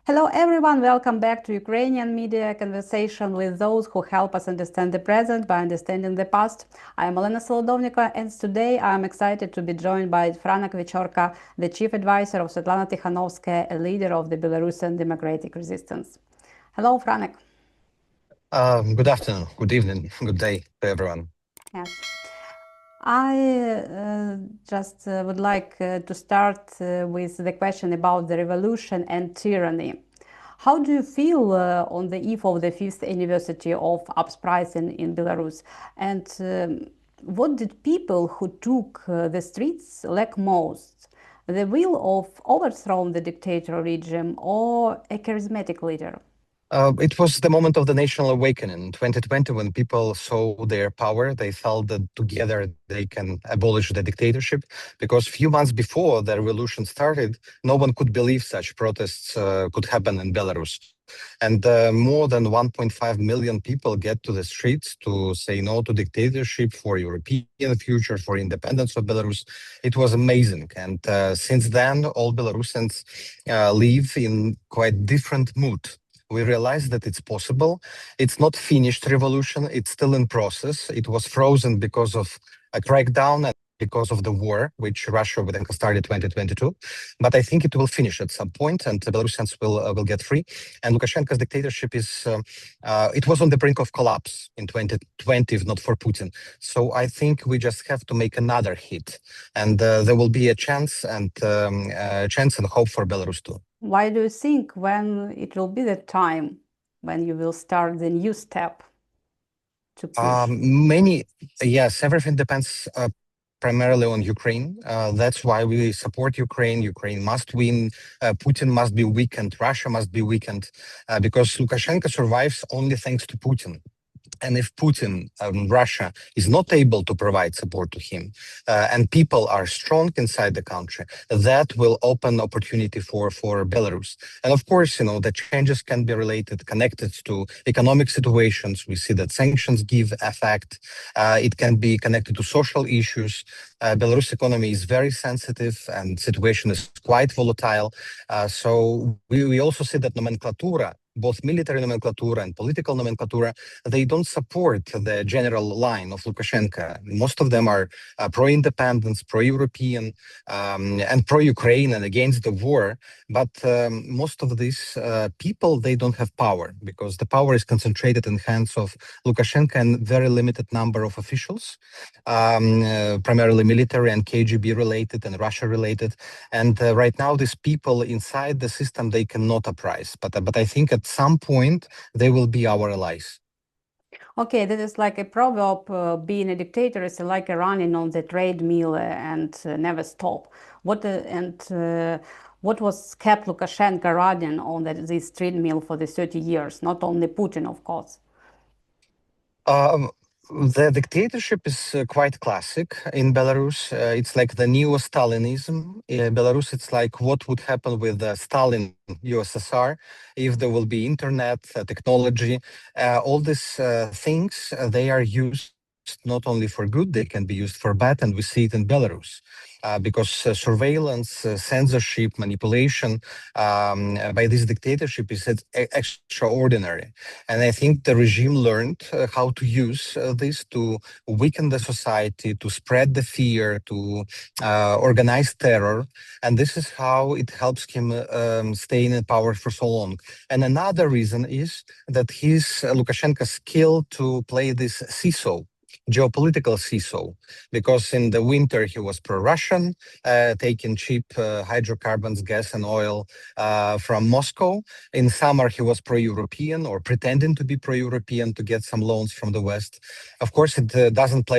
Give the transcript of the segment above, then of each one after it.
Hello everyone, welcome back to Ukrainian Media Conversation with those who help us understand the present by understanding the past. I am Olena Solodovnikova, and today I am excited to be joined by Franak Viačorka, the chief advisor of Svitlana Tikhanovska, a leader of the Belarusian democratic resistance. Hello, Franak. Good afternoon, good evening, good day to everyone. Yes. I just would like to start with the question about the revolution and tyranny. How do you feel on the eve of the 5th anniversary of uprising in Belarus? And what did people who took the streets lack most? The will of overthrow the dictator regime or a charismatic leader? It was the moment of the national awakening in 2020 when people saw their power. They felt that together they can abolish the dictatorship, because few months before the revolution started, no one could believe such protests could happen in Belarus. And more than 1.5 million people get to the streets to say no to dictatorship, for European future, for independence of Belarus. It was amazing. And since then, all Belarusians live in quite different mood. We realized that it's possible. It's not finished revolution. It's still in process. It was frozen because of a crackdown and because of the war, which Russia started 2022. But I think it will finish at some point, and the Belarusians will get free. And Lukashenko's dictatorship it was on the brink of collapse in 2020, if not for Putin. So I think we just have to make another hit, and there will be a chance and hope for Belarus too. Why do you think when it will be the time when you will start the new step to push? Yes, everything depends primarily on Ukraine. That's why we support Ukraine. Ukraine must win. Putin must be weakened. Russia must be weakened, because Lukashenko survives only thanks to Putin. And if Putin, Russia, is not able to provide support to him, and people are strong inside the country, that will open opportunity for Belarus. And of course, the changes can be connected to economic situations. We see that sanctions give effect. It can be connected to social issues. Belarus economy is very sensitive and situation is quite volatile. So we also see that nomenclatura, both military nomenclatura and political nomenclatura, they don't support the general line of Lukashenko. Most of them are pro-independence, pro-European, and pro-Ukraine and against the war. But most of these people, they don't have power, because the power is concentrated in hands of Lukashenko and very limited number of officials, primarily military and KGB related and Russia related. And right now, these people inside the system, they cannot uprise. But I think at some point, they will be our allies. Okay, that is like a proverb, being a dictator is like a running on the treadmill and never stop. What was kept Lukashenko running on this treadmill for the 30 years? Not only Putin, of course. The dictatorship is quite classic in Belarus. It's like the neo-Stalinism. In Belarus, it's like what would happen with Stalin USSR if there will be internet, technology. All these things, they are used not only for good, they can be used for bad, and we see it in Belarus. Because surveillance, censorship, manipulation by this dictatorship is extraordinary. And I think the regime learned how to use this to weaken the society, to spread the fear, to organize terror. And this is how it helps him stay in power for so long. And another reason is that Lukashenko's skill to play this seesaw, geopolitical seesaw, because in the winter he was pro-Russian, taking cheap hydrocarbons, gas and oil from Moscow. In summer he was pro-European, or pretending to be pro-European to get some loans from the West. Of course, it doesn't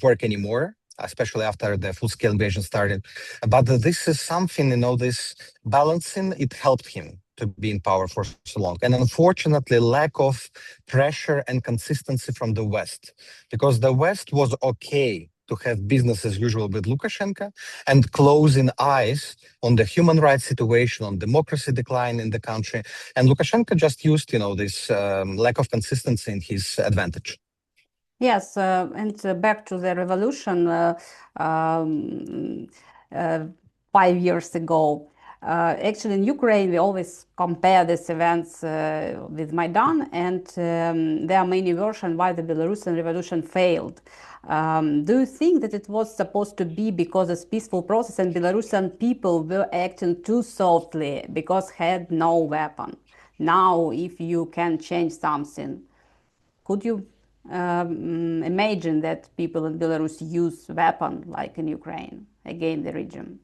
work anymore, especially after the full-scale invasion started. But this is something, this balancing, it helped him to be in power for so long. And unfortunately, lack of pressure and consistency from the West, because the West was okay to have business as usual with Lukashenko and closing eyes on the human rights situation, on democracy decline in the country. And Lukashenko just used, this lack of consistency in his advantage. Yes, and back to the revolution 5 years ago. Actually, in Ukraine, we always compare these events with Maidan, and there are many versions why the Belarusian revolution failed. Do you think that it was supposed to be because it's peaceful process and Belarusian people were acting too softly because had no weapon? Now, if you can change something, could you imagine that people in Belarus use weapon like in Ukraine against the regime?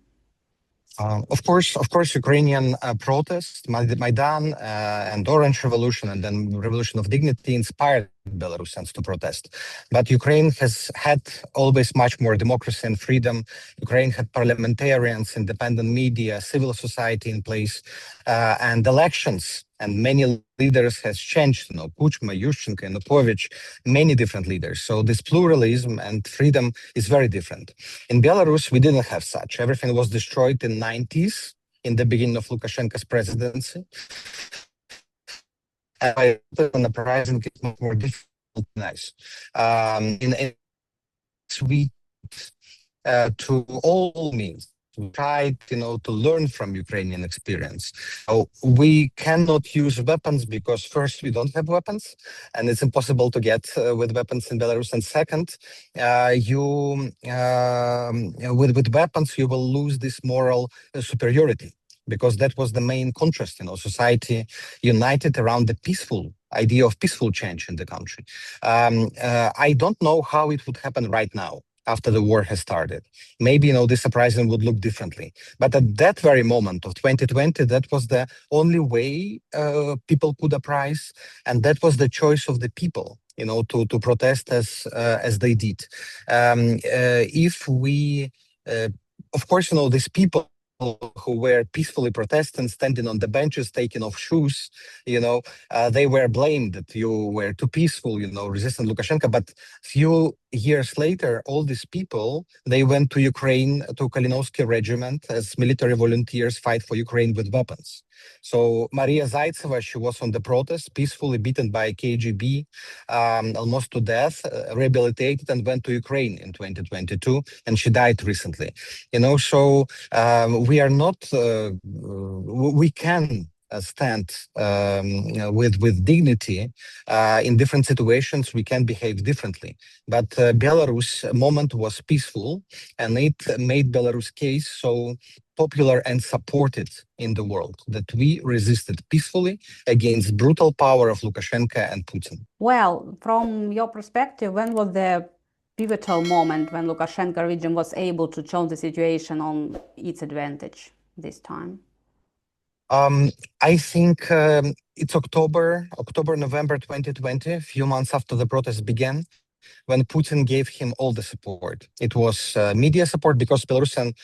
Of course, Ukrainian protests, Maidan and Orange Revolution, and then Revolution of Dignity inspired Belarusians to protest. But Ukraine has had always much more democracy and freedom. Ukraine had parliamentarians, independent media, civil society in place, and elections. And many leaders has changed, Kuchma, Yushchenko, Yanukovych, many different leaders. So this pluralism and freedom is very different. In Belarus, we didn't have such. Everything was destroyed in 90s, in the beginning of Lukashenko's presidency. And on the uprising, it's much more difficult to organize. In we to all means tried, to learn from Ukrainian experience. So we cannot use weapons because first, we don't have weapons, and it's impossible to get with weapons in Belarus. And second, with weapons, you will lose this moral superiority, because that was the main contrast, society united around the peaceful idea of peaceful change in the country. I don't know how it would happen right now, after the war has started. Maybe, this uprising would look differently. But at that very moment of 2020, that was the only way people could uprise, and that was the choice of the people, to protest as they did. If we, of course, these people who were peacefully protesting, standing on the benches, taking off shoes, they were blamed that you were too peaceful, resisting Lukashenko. But few years later, all these people, they went to Ukraine, to Kalinowski regiment as military volunteers, fight for Ukraine with weapons. So Maria Zaitseva, she was on the protest, peacefully beaten by KGB, almost to death, rehabilitated, and went to Ukraine in 2022, and she died recently. So we are not, we can stand with dignity. In different situations, we can behave differently. But Belarus moment was peaceful, and it made Belarus case so popular and supported in the world, that we resisted peacefully against brutal power of Lukashenko and Putin. Well, from your perspective, when was the pivotal moment when Lukashenko regime was able to turn the situation on its advantage this time? I think it's October, November 2020, a few months after the protests began, when Putin gave him all the support. It was media support, because Belarusian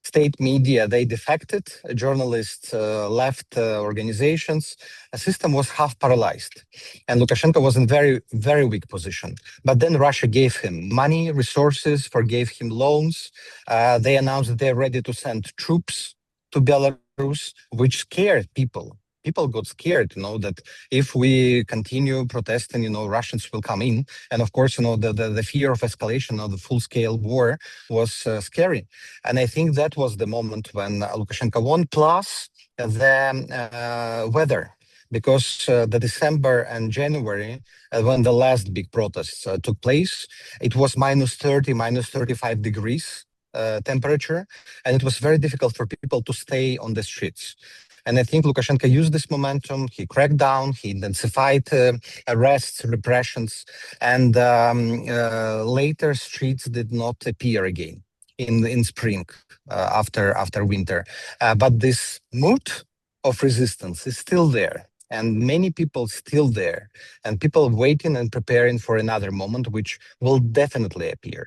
state media, they defected, journalists left organizations, a system was half paralyzed, and Lukashenko was in very, very weak position. But then Russia gave him money, resources, forgave him loans. They announced that they're ready to send troops to Belarus, which scared people. People got scared, that if we continue protesting, Russians will come in. And of course, the fear of escalation of the full-scale war was scary. And I think that was the moment when Lukashenko won, plus the weather. Because the December and January, when the last big protests took place, it was -30, -35 degrees temperature, and it was very difficult for people to stay on the streets. And I think Lukashenko used this momentum. He cracked down, he intensified arrests, repressions, and later streets did not appear again in spring after winter. But this mood of resistance is still there, and many people still there, and people waiting and preparing for another moment, which will definitely appear.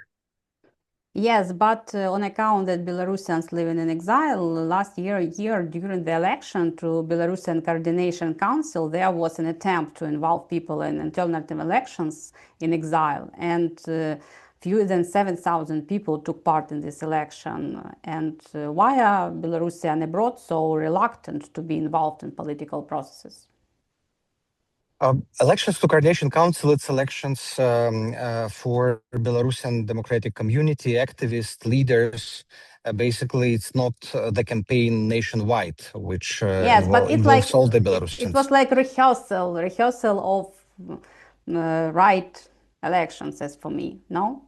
Yes, but on account that Belarusians living in exile, last year during the election to Belarusian Coordination Council, there was an attempt to involve people in alternative elections in exile, and fewer than 7,000 people took part in this election. And why are Belarusians abroad so reluctant to be involved in political processes? Elections to Coordination Council, it's elections for Belarusian democratic community, activists, leaders. Basically, it's not the campaign nationwide, which Yes, but it's involves like all the it Belarusians. was like rehearsal of right elections, as for me. No.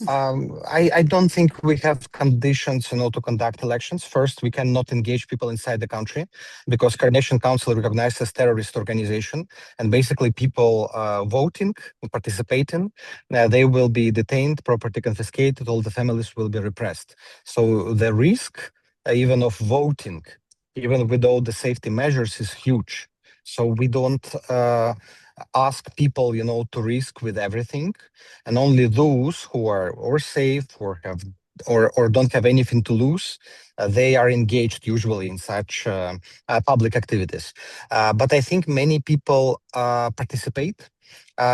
I don't think we have conditions, to conduct elections. First, we cannot engage people inside the country because Coordination Council recognized as terrorist organization, and basically people voting, participating, they will be detained, property confiscated, all the families will be repressed. So the risk, even of voting, even with all the safety measures, is huge. So we don't ask people, to risk with everything, and only those who are or safe or have or don't have anything to lose, they are engaged usually in such public activities. But I think many people participate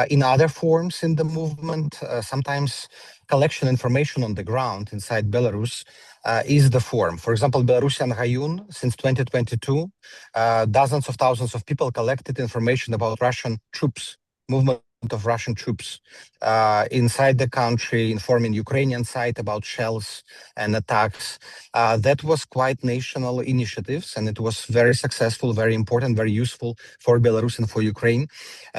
in other forms in the movement. Sometimes collection information on the ground inside Belarus is the form. For example, Belarusian Hayun, since 2022, dozens of thousands of people collected information about Russian troops, movement of Russian troops inside the country, informing Ukrainian side about shells and attacks. That was quite national initiatives, and it was very successful, very important, very useful for Belarus and for Ukraine.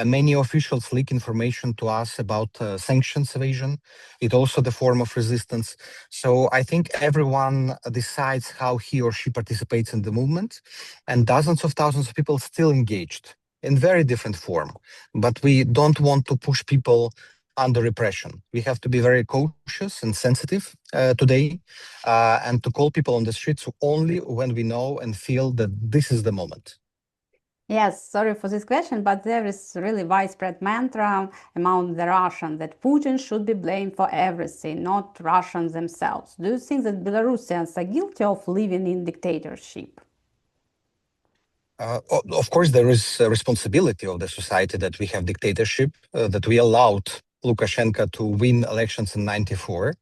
Many officials leak information to us about sanctions evasion. It also the form of resistance. So I think everyone decides how he or she participates in the movement, and dozens of thousands of people still engaged in very different form. But we don't want to push people under repression. We have to be very cautious and sensitive today, and to call people on the streets only when we know and feel that this is the moment. Yes, sorry for this question, but there is really widespread mantra among the Russians that Putin should be blamed for everything, not Russians themselves. Do you think that Belarusians are guilty of living in dictatorship? Of course, there is a responsibility of the society that we have dictatorship, that we allowed Lukashenko to win elections in '94.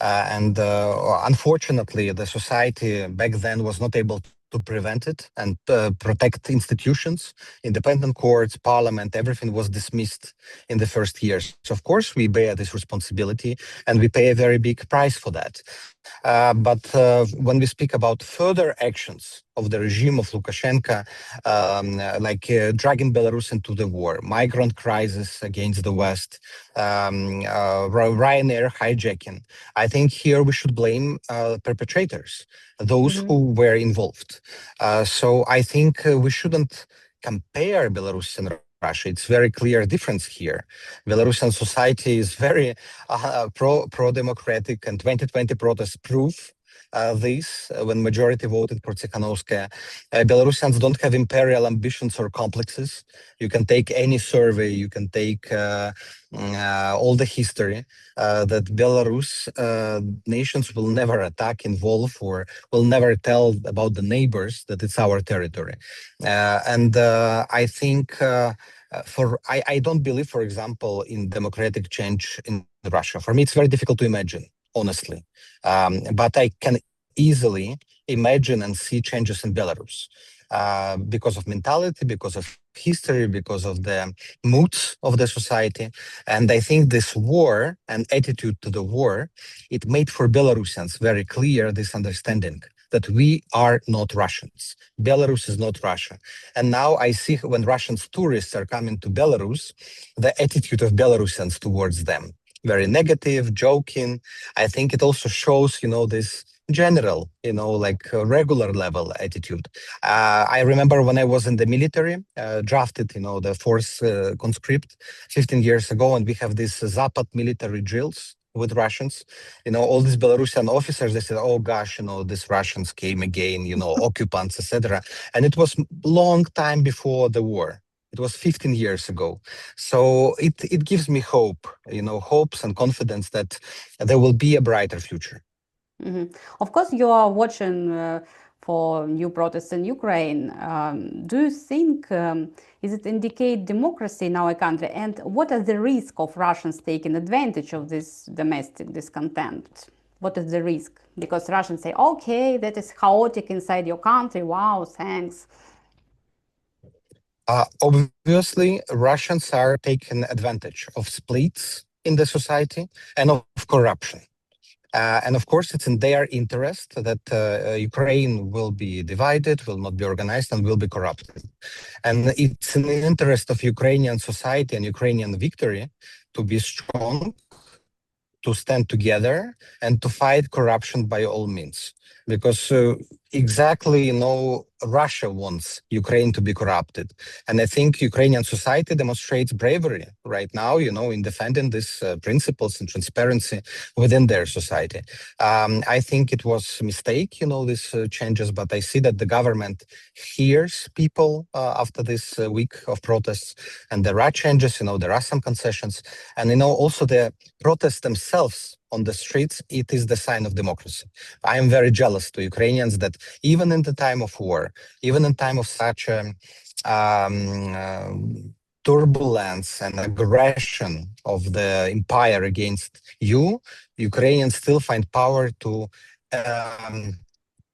And unfortunately, the society back then was not able to prevent it and protect institutions, independent courts, parliament, everything was dismissed in the first years. So of course, we bear this responsibility and we pay a very big price for that. But when we speak about further actions of the regime of Lukashenko, like dragging Belarus into the war, migrant crisis against the West, Ryanair hijacking, I think here we should blame perpetrators, those who were involved. So I think we shouldn't compare Belarus and Russia. It's very clear difference here. Belarusian society is very pro-democratic, and 2020 protests prove this when majority voted for Tikhanovskaya. Belarusians don't have imperial ambitions or complexes. You can take any survey, you can take all the history that Belarus nations will never attack, involve, or will never tell about the neighbors that it's our territory. And I think I don't believe, for example, in democratic change in Russia. For me, it's very difficult to imagine, honestly. But I can easily imagine and see changes in Belarus because of mentality, because of history, because of the moods of the society. And I think this war and attitude to the war, it made for Belarusians very clear this understanding that we are not Russians. Belarus is not Russia. And now I see when Russian tourists are coming to Belarus, the attitude of Belarusians towards them, very negative, joking. I think it also shows, this general, like regular level attitude. I remember when I was in the military, drafted, the fourth conscript 15 years ago, and we have these Zapad military drills with Russians, all these Belarusian officers, they said, oh gosh, these Russians came again, occupants, etc. And it was long time before the war. It was 15 years ago. So it gives me hope, hopes and confidence that there will be a brighter future. Of course, you are watching for new protests in Ukraine. Do you think is it indicate democracy in our country? And what are the risk of Russians taking advantage of this domestic discontent? What is the risk? Because Russians say, okay, that is chaotic inside your country. Wow, thanks. Obviously, Russians are taking advantage of splits in the society and of corruption. And of course, it's in their interest that Ukraine will be divided, will not be organized, and will be corrupted. And it's in the interest of Ukrainian society and Ukrainian victory to be strong, to stand together, and to fight corruption by all means. Because exactly, Russia wants Ukraine to be corrupted. And I think Ukrainian society demonstrates bravery right now, in defending these principles and transparency within their society. I think it was a mistake, these changes, but I see that the government hears people after this week of protests, and there are changes, there are some concessions. And, also the protests themselves on the streets, it is the sign of democracy. I am very jealous to Ukrainians that even in the time of war, even in time of such turbulence and aggression of the empire against you, Ukrainians still find power to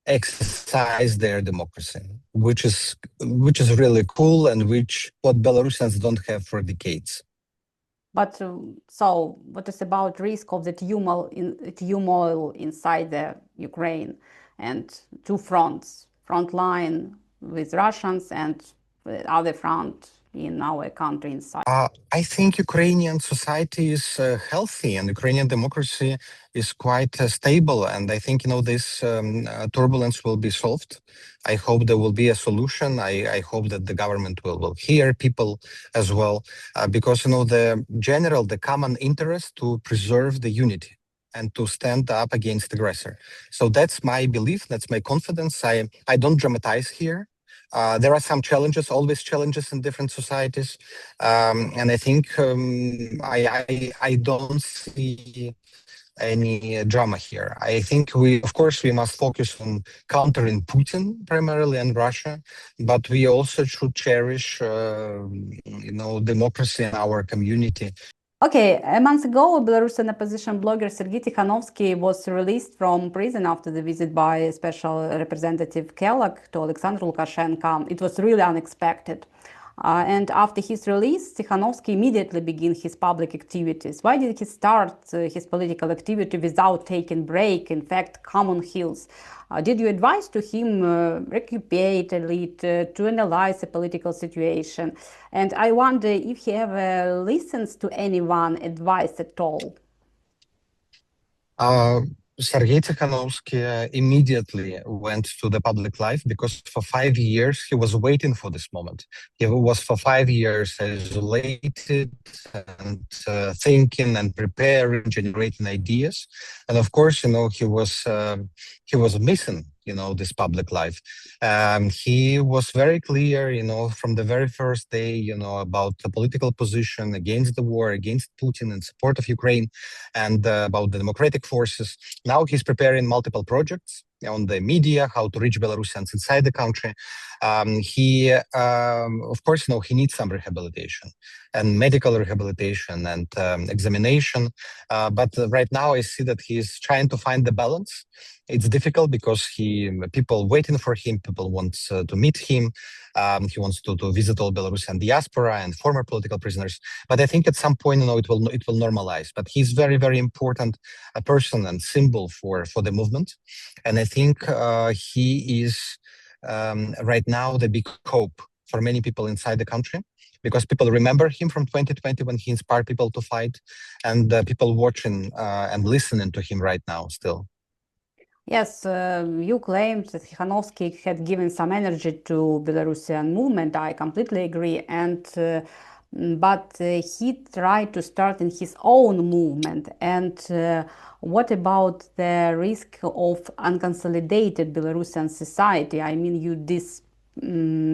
exercise their democracy, which is really cool, and what Belarusians don't have for decades. But so, what is about risk of the turmoil inside the Ukraine and two fronts, front line with Russians and the other front in our country inside? I think Ukrainian society is healthy, and Ukrainian democracy is quite stable. And I think, this turbulence will be solved. I hope there will be a solution. I hope that the government will hear people as well, because, the common interest to preserve the unity and to stand up against aggressor. So that's my belief. That's my confidence. I don't dramatize here. There are some challenges, always challenges in different societies. And I think I don't see any drama here. I think of course, we must focus on countering Putin primarily and Russia, but we also should cherish, democracy in our community. Okay, a month ago, Belarusian opposition blogger Siarhei Tihanovski was released from prison after the visit by Special Representative Kellogg to Alexander Lukashenko. It was really unexpected. And after his release, Tikhanovsky immediately began his public activities. Why did he start his political activity without taking break? In fact, come on heels. Did you advise to him recuperate a lead, to analyze the political situation? And I wonder if he ever listens to anyone advice at all. Siarhei Tihanovsky immediately went to the public life because for 5 years he was waiting for this moment. He was for 5 years isolated and thinking and preparing, generating ideas. And of course, he was missing this public life. He was very clear, from the very first day, about the political position against the war, against Putin, in support of Ukraine, and about the democratic forces. Now he's preparing multiple projects on the media, how to reach Belarusians inside the country. He, of course, he needs some rehabilitation and medical rehabilitation and examination. But right now I see that he's trying to find the balance. It's difficult because people waiting for him, people want to meet him. He wants to visit all Belarusian diaspora and former political prisoners. But I think at some point, it will normalize. But he's very, very important a person and symbol for the movement. And I think he is right now the big hope for many people inside the country, because people remember him from 2020 when he inspired people to fight, and people watching and listening to him right now still. Yes, you claimed that Tikhanovsky had given some energy to Belarusian movement. I completely agree. But he tried to start in his own movement. And what about the risk of unconsolidated Belarusian society? I mean, you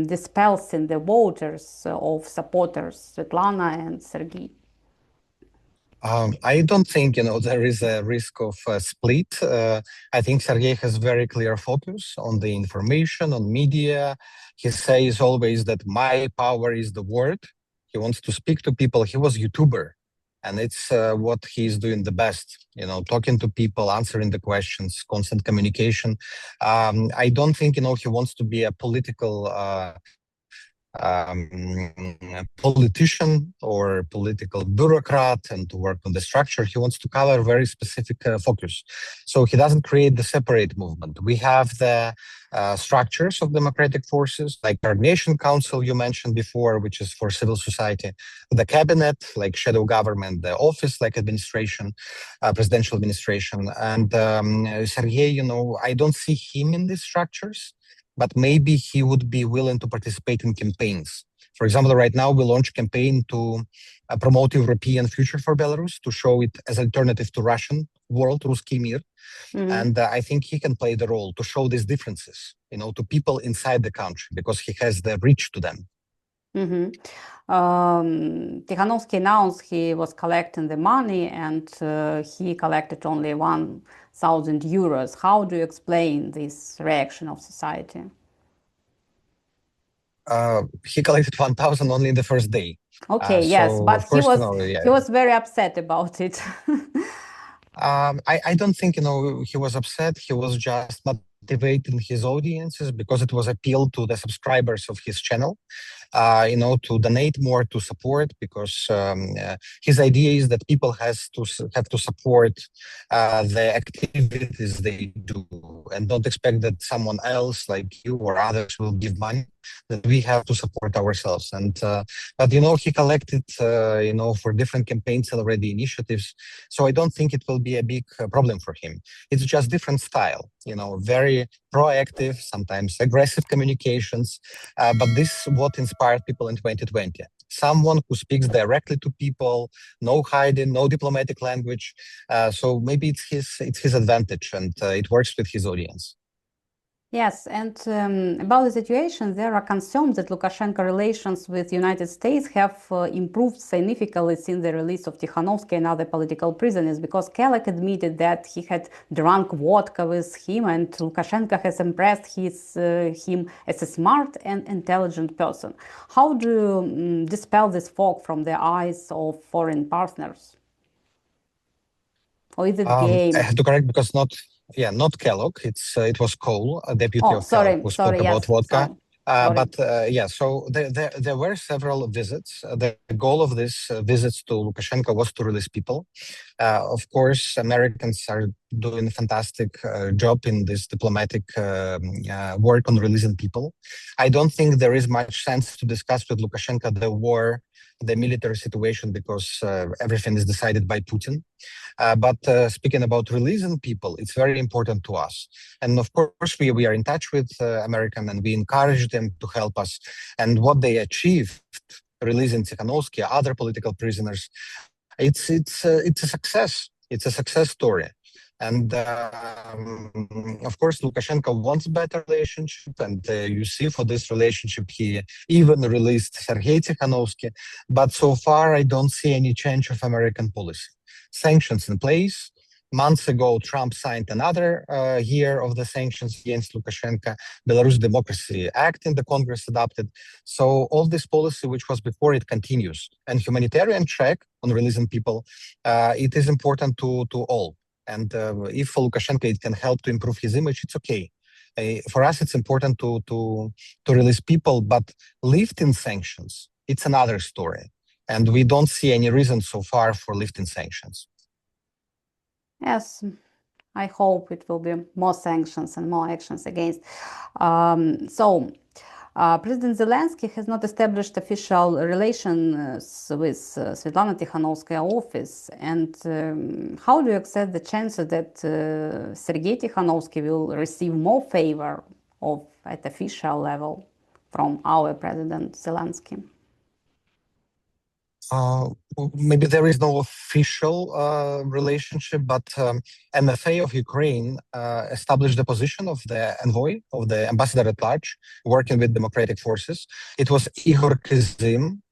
dispelsing the voters of supporters, Svitlana and Sergei. I don't think, there is a risk of a split. I think Sergei has very clear focus on the information, on media. He says always that my power is the word. He wants to speak to people. He was a YouTuber, and it's what he's doing the best, talking to people, answering the questions, constant communication. I don't think, he wants to be a political politician or political bureaucrat and to work on the structure. He wants to cover very specific focus. So he doesn't create the separate movement. We have the structures of democratic forces, like Coordination Council you mentioned before, which is for civil society, the cabinet, like shadow government, the office, like administration, presidential administration. And Sergei, I don't see him in these structures, but maybe he would be willing to participate in campaigns. For example, right now we launch a campaign to promote European future for Belarus, to show it as alternative to Russian world, Ruski Mir. And I think he can play the role to show these differences, to people inside the country, because he has the reach to them. Tikhanovsky announced he was collecting the money, and he collected only 1,000 euros. How do you explain this reaction of society? He collected 1,000 only in the first day. Okay, yes, but he was very upset about it. I don't think, he was upset. He was just motivating his audiences because it was appeal to the subscribers of his channel, to donate more, to support, because his idea is that people have to support the activities they do and don't expect that someone else like you or others will give money, that we have to support ourselves. And but he collected for different campaigns already, initiatives, so I don't think it will be a big problem for him. It's just different style, very proactive, sometimes aggressive communications, but this is what inspired people in 2020. Someone who speaks directly to people, no hiding, no diplomatic language. So maybe it's his advantage, and it works with his audience. Yes, and about the situation, there are concerns that Lukashenko relations with the United States have improved significantly since the release of Tikhanovsky and other political prisoners, because Kelek admitted that he had drunk vodka with him, and Lukashenko has impressed him as a smart and intelligent person. How do you dispel this fog from the eyes of foreign partners? Or is it game? I have to correct, because not Kellogg. It was Cole, a deputy of Kellogg, who spoke about vodka. So there were several visits. The goal of these visits to Lukashenko was to release people. Of course, Americans are doing a fantastic job in this diplomatic work on releasing people. I don't think there is much sense to discuss with Lukashenko the war, the military situation, because everything is decided by Putin. But speaking about releasing people, it's very important to us. And of course, we are in touch with American, and we encourage them to help us. And what they achieved, releasing Tikhanovsky, other political prisoners, it's a success. It's a success story. And of course, Lukashenko wants better relationship, and you see for this relationship, he even released Siarhei Tihanovski. But so far, I don't see any change of American policy. Sanctions in place. Months ago, Trump signed another year of the sanctions against Lukashenko. Belarus Democracy Act in the Congress adopted. So all this policy, which was before, it continues. And humanitarian track on releasing people, it is important to all. And if for Lukashenko it can help to improve his image, it's okay. For us, it's important to release people, but lifting sanctions, it's another story. And we don't see any reason so far for lifting sanctions. Yes, I hope it will be more sanctions and more actions against. President Zelensky has not established official relations with Svitlana Tikhanovskaya office. And how do you accept the chances that Siarhei Tihanovsky will receive more favor at official level from our President Zelensky? Maybe there is no official relationship, but MFA of Ukraine established the position of the envoy, of the ambassador at large, working with democratic forces. It was Igor Kizim,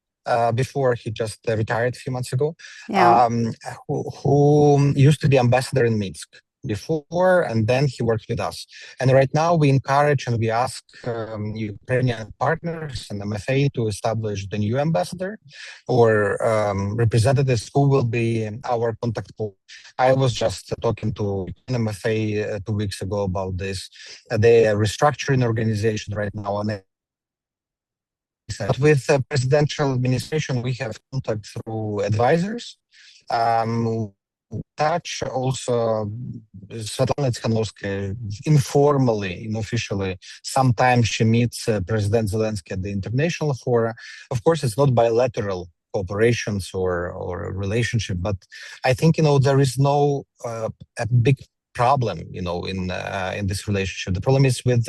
before he just retired a few months ago, who used to be ambassador in Minsk before, and then he worked with us. And right now we encourage and we ask Ukrainian partners and MFA to establish the new ambassador or representatives who will be our contact point. I was just talking to MFA 2 weeks ago about this. They are restructuring organization right now, and But with the presidential administration, we have contact through advisors. Touch also Sviatlana Tikhanovska informally, unofficially. Sometimes she meets President Zelensky at the international fora. Of course, it's not bilateral cooperations or relationship, but I think there is no a big problem in this relationship. The problem is with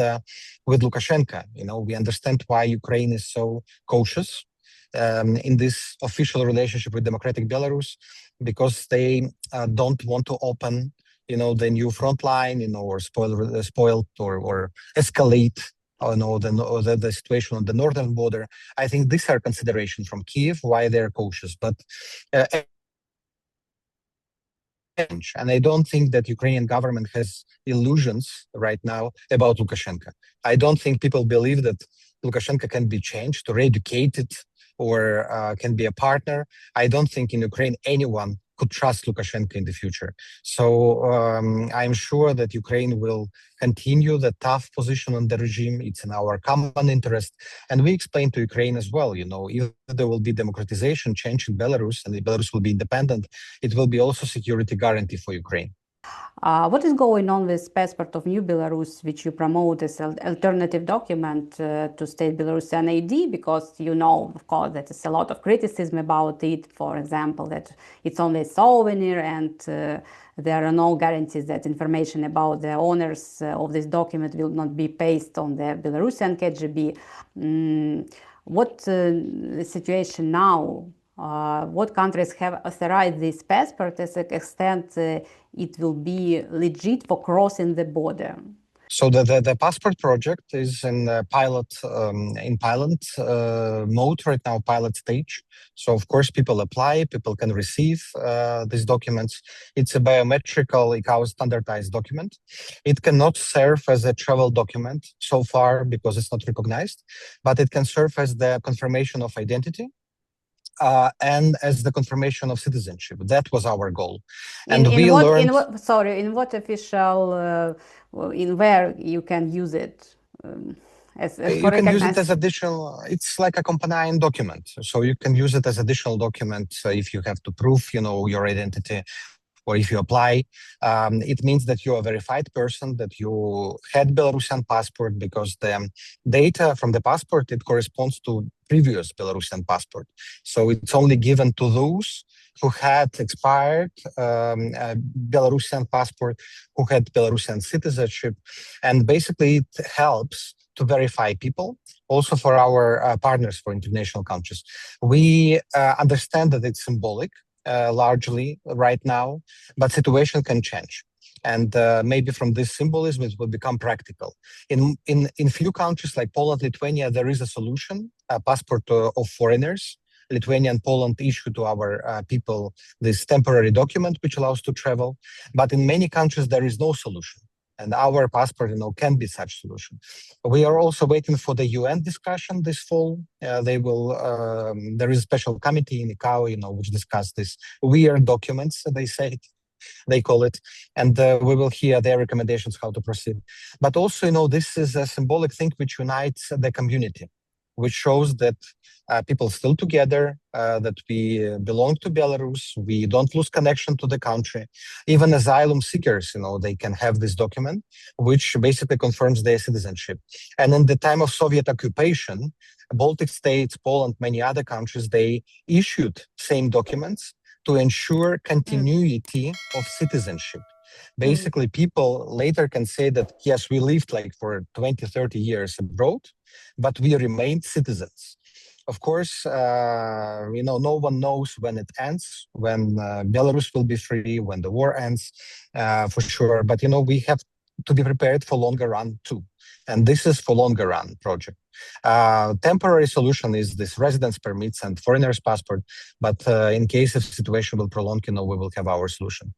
Lukashenko. We understand why Ukraine is so cautious in this official relationship with democratic Belarus, because they don't want to open the new front line or spoil or escalate the situation on the northern border. I think these are considerations from Kiev why they're cautious, but and I don't think that Ukrainian government has illusions right now about Lukashenko. I don't think people believe that Lukashenko can be changed or educated or can be a partner. I don't think in Ukraine anyone could trust Lukashenko in the future. So I'm sure that Ukraine will continue the tough position on the regime. It's in our common interest. And we explain to Ukraine as well, if there will be democratization, change in Belarus, and Belarus will be independent, it will be also security guarantee for Ukraine. What is going on with Passport of New Belarus, which you promote as an alternative document to state Belarusian ID? Because of course, that is a lot of criticism about it. For example, that it's only a souvenir and there are no guarantees that information about the owners of this document will not be pasted on the Belarusian KGB. What the situation now? What countries have authorized this passport as an extent it will be legit for crossing the border? So the passport project is in pilot mode right now, pilot stage. So of course people apply, people can receive these documents. It's a biometrical ICAO standardized document. It cannot serve as a travel document so far because it's not recognized, but it can serve as the confirmation of identity. And as the confirmation of citizenship. That was our goal. And in what official, in where you can use it? You can use it as additional, it's like a companion document. So you can use it as additional document if you have to prove, your identity. Or if you apply, it means that you're a verified person, that you had Belarusian passport, because the data from the passport, it corresponds to previous Belarusian passport. So it's only given to those who had expired Belarusian passport, who had Belarusian citizenship. And basically it helps to verify people, also for our partners for international countries. We understand that it's symbolic. Largely right now, but situation can change. And maybe from this symbolism, it will become practical. In few countries like Poland, Lithuania, there is a solution, a passport of foreigners. Lithuania and Poland issue to our people this temporary document, which allows to travel. But in many countries, there is no solution. And our passport, can be such solution. We are also waiting for the UN discussion this fall. There is a special committee in ICAO, which discuss this weird documents, they call it, and we will hear their recommendations how to proceed. But also, this is a symbolic thing which unites the community, which shows that people still together, that we belong to Belarus, we don't lose connection to the country. Even asylum seekers, they can have this document, which basically confirms their citizenship. And in the time of Soviet occupation, Baltic states, Poland, many other countries, they issued same documents to ensure continuity of citizenship. Basically, people later can say that, yes, we lived for 20, 30 years abroad, but we remained citizens. Of course, no one knows when it ends, when Belarus will be free, when the war ends, for sure. But, we have to be prepared for longer run too. And this is for longer run project. Temporary solution is this residence permits and foreigners passport. But in case if situation will prolong, we will have our solution.